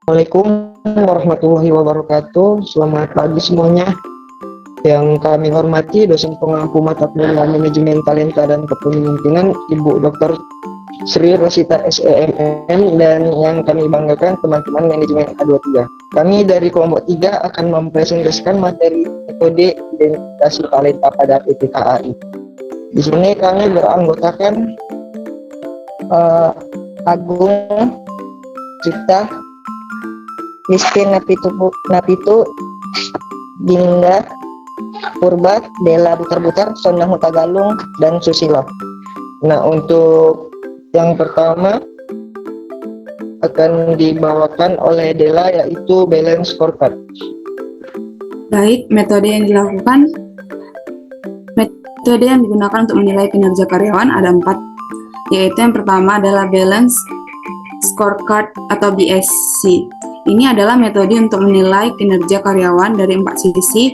Assalamualaikum warahmatullahi wabarakatuh. Selamat pagi semuanya. Yang kami hormati dosen pengampu mata kuliah manajemen talenta dan kepemimpinan Ibu Dr. Sri Rosita SEMM, dan yang kami banggakan teman-teman manajemen A23. Kami dari kelompok 3 akan mempresentasikan materi metode identifikasi talenta pada PPKAI. Di sini kami beranggotakan Agung Cipta, Miskin Napitu, Dinda Purba, Dela Butar-Butar, Sonda Hutagalung, dan Susilo. Nah, untuk yang pertama akan dibawakan oleh Dela, yaitu balance scorecard. Baik, metode yang digunakan untuk menilai kinerja karyawan ada 4, yaitu yang pertama adalah balance scorecard atau BSC. Ini adalah metode untuk menilai kinerja karyawan dari 4 sisi: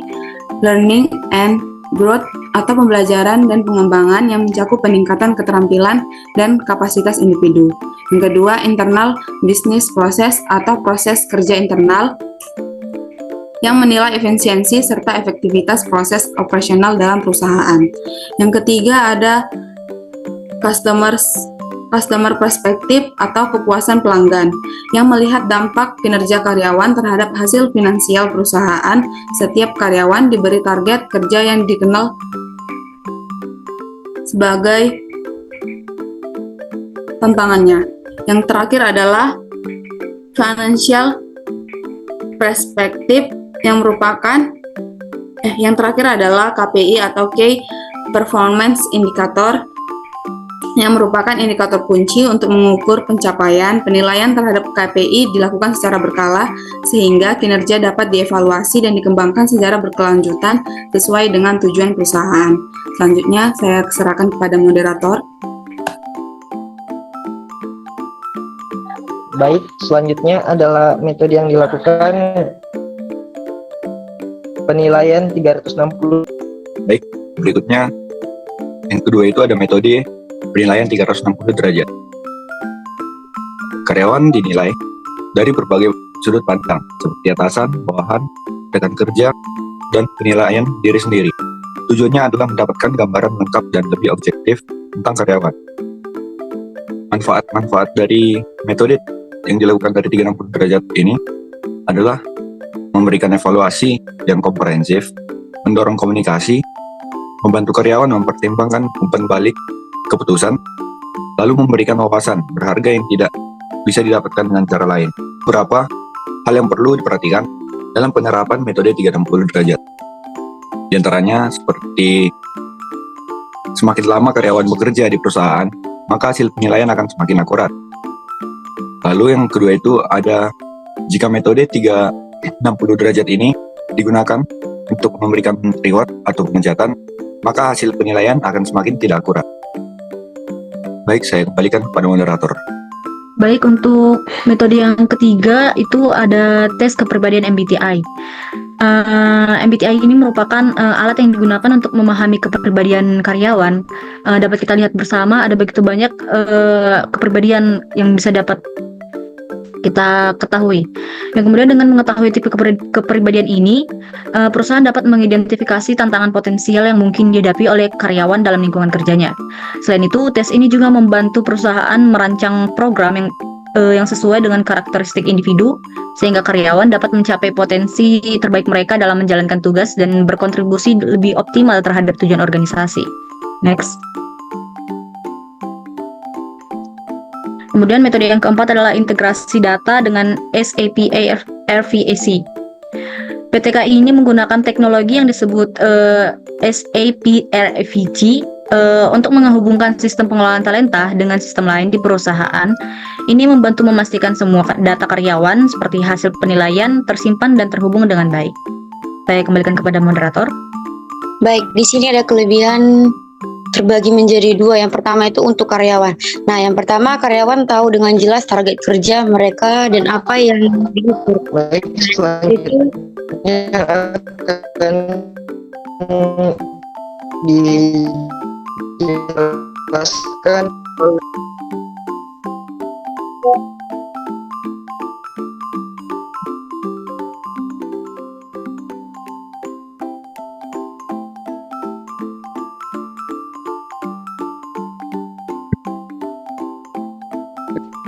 learning and growth atau pembelajaran dan pengembangan yang mencakup peningkatan keterampilan dan kapasitas individu. Yang kedua, internal business process atau proses kerja internal yang menilai efisiensi serta efektivitas proses operasional dalam perusahaan. Yang ketiga ada customer perspective atau kepuasan pelanggan yang melihat dampak kinerja karyawan terhadap hasil finansial perusahaan. Setiap karyawan diberi target kerja yang dikenal sebagai tantangannya. Yang terakhir adalah financial perspective yang terakhir adalah KPI atau Key Performance Indicator yang merupakan indikator kunci untuk mengukur pencapaian. Penilaian terhadap KPI dilakukan secara berkala sehingga kinerja dapat dievaluasi dan dikembangkan secara berkelanjutan sesuai dengan tujuan perusahaan. Selanjutnya saya serahkan kepada moderator. Baik, selanjutnya adalah metode yang dilakukan penilaian 360. Baik, berikutnya yang kedua itu ada metode penilaian 360 derajat. Karyawan dinilai dari berbagai sudut pandang seperti atasan, bawahan, rekan kerja, dan penilaian diri sendiri. Tujuannya adalah mendapatkan gambaran lengkap dan lebih objektif tentang karyawan. Manfaat-manfaat dari metode yang dilakukan dari 360 derajat ini adalah memberikan evaluasi yang komprehensif, mendorong komunikasi, membantu karyawan mempertimbangkan umpan balik keputusan, lalu memberikan wawasan berharga yang tidak bisa didapatkan dengan cara lain. Beberapa hal yang perlu diperhatikan dalam penerapan metode 360 derajat. Di antaranya seperti semakin lama karyawan bekerja di perusahaan, maka hasil penilaian akan semakin akurat. Lalu yang kedua itu ada jika metode 360 derajat ini digunakan untuk memberikan reward atau pemecatan, maka hasil penilaian akan semakin tidak akurat. Baik, saya kembalikan kepada moderator. Baik, untuk metode yang ketiga itu ada tes kepribadian MBTI. MBTI ini merupakan alat yang digunakan untuk memahami kepribadian karyawan. Dapat kita lihat bersama ada begitu banyak kepribadian yang bisa dapat kita ketahui. Dan kemudian dengan mengetahui tipe kepribadian ini, perusahaan dapat mengidentifikasi tantangan potensial yang mungkin dihadapi oleh karyawan dalam lingkungan kerjanya. Selain itu, tes ini juga membantu perusahaan merancang program yang sesuai dengan karakteristik individu, sehingga karyawan dapat mencapai potensi terbaik mereka dalam menjalankan tugas dan berkontribusi lebih optimal terhadap tujuan organisasi. Next. Kemudian metode yang keempat adalah integrasi data dengan SAP RVAC. PTKI ini menggunakan teknologi yang disebut SAP RVG untuk menghubungkan sistem pengelolaan talenta dengan sistem lain di perusahaan. Ini membantu memastikan semua data karyawan seperti hasil penilaian tersimpan dan terhubung dengan baik. Saya kembalikan kepada moderator. Baik, di sini ada kelebihan terbagi menjadi 2. Yang pertama itu untuk karyawan. Nah, yang pertama karyawan tahu dengan jelas target kerja mereka dan apa yang diukur. Baik, selanjutnya akan dijelaskan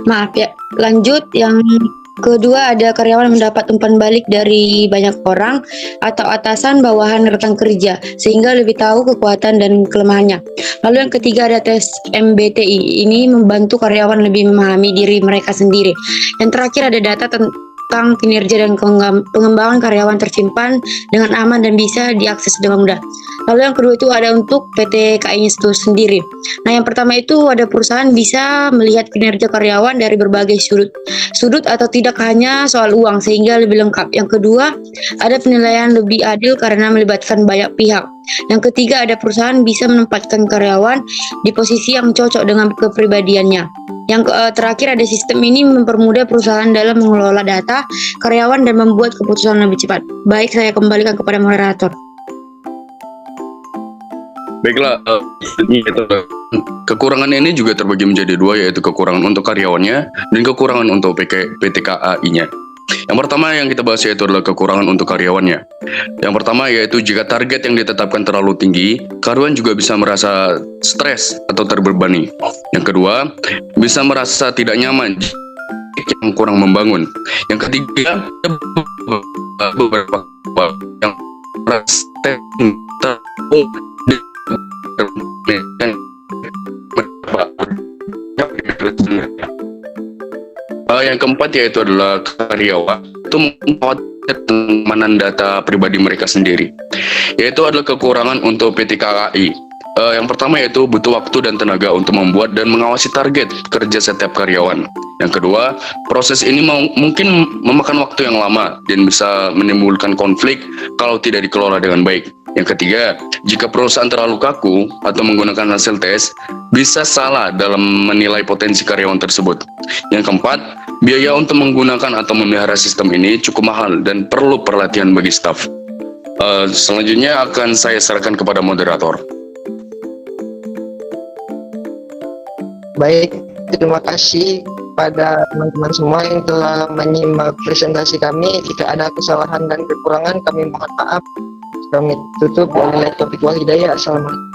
Maaf ya, lanjut. Yang kedua ada karyawan mendapat umpan balik dari banyak orang atau atasan bawahan rekan kerja sehingga lebih tahu kekuatan dan kelemahannya. Lalu yang ketiga ada tes MBTI. Ini membantu karyawan lebih memahami diri mereka sendiri. Yang terakhir ada data tentang kinerja dan pengembangan karyawan tersimpan dengan aman dan bisa diakses dengan mudah. Lalu yang kedua itu ada untuk PT KI-nya itu sendiri. Nah, yang pertama itu ada perusahaan bisa melihat kinerja karyawan dari berbagai sudut atau tidak hanya soal uang sehingga lebih lengkap. Yang kedua, ada penilaian lebih adil karena melibatkan banyak pihak. Yang ketiga, ada perusahaan bisa menempatkan karyawan di posisi yang cocok dengan kepribadiannya. Yang terakhir, ada sistem ini mempermudah perusahaan dalam mengelola data karyawan dan membuat keputusan lebih cepat. Baik, saya kembalikan kepada moderator. Baiklah, kekurangan ini juga terbagi menjadi dua, yaitu kekurangan untuk karyawannya dan kekurangan untuk PT KAI-nya. Yang pertama yang kita bahas yaitu adalah kekurangan untuk karyawannya. Yang pertama yaitu jika target yang ditetapkan terlalu tinggi, karyawan juga bisa merasa stres atau terbebani. Yang kedua, bisa merasa tidak nyaman yang kurang membangun. Yang ketiga, ada beberapa yang merasa yang keempat yaitu adalah karyawan itu mengkhawatirkan keamanan data pribadi mereka sendiri, yaitu adalah kekurangan untuk PT KAI. Yang pertama yaitu butuh waktu dan tenaga untuk membuat dan mengawasi target kerja setiap karyawan. Yang kedua, proses ini mungkin memakan waktu yang lama dan bisa menimbulkan konflik kalau tidak dikelola dengan baik. Yang ketiga, jika perusahaan terlalu kaku atau menggunakan hasil tes, bisa salah dalam menilai potensi karyawan tersebut. Yang keempat, biaya untuk menggunakan atau memelihara sistem ini cukup mahal dan perlu pelatihan bagi staf. Selanjutnya akan saya serahkan kepada moderator. Baik, terima kasih pada teman-teman semua yang telah menyimak presentasi kami. Jika ada kesalahan dan kekurangan, kami mohon maaf. Kami tutup. Wabillahi taufiq wal hidayah. Assalamualaikum.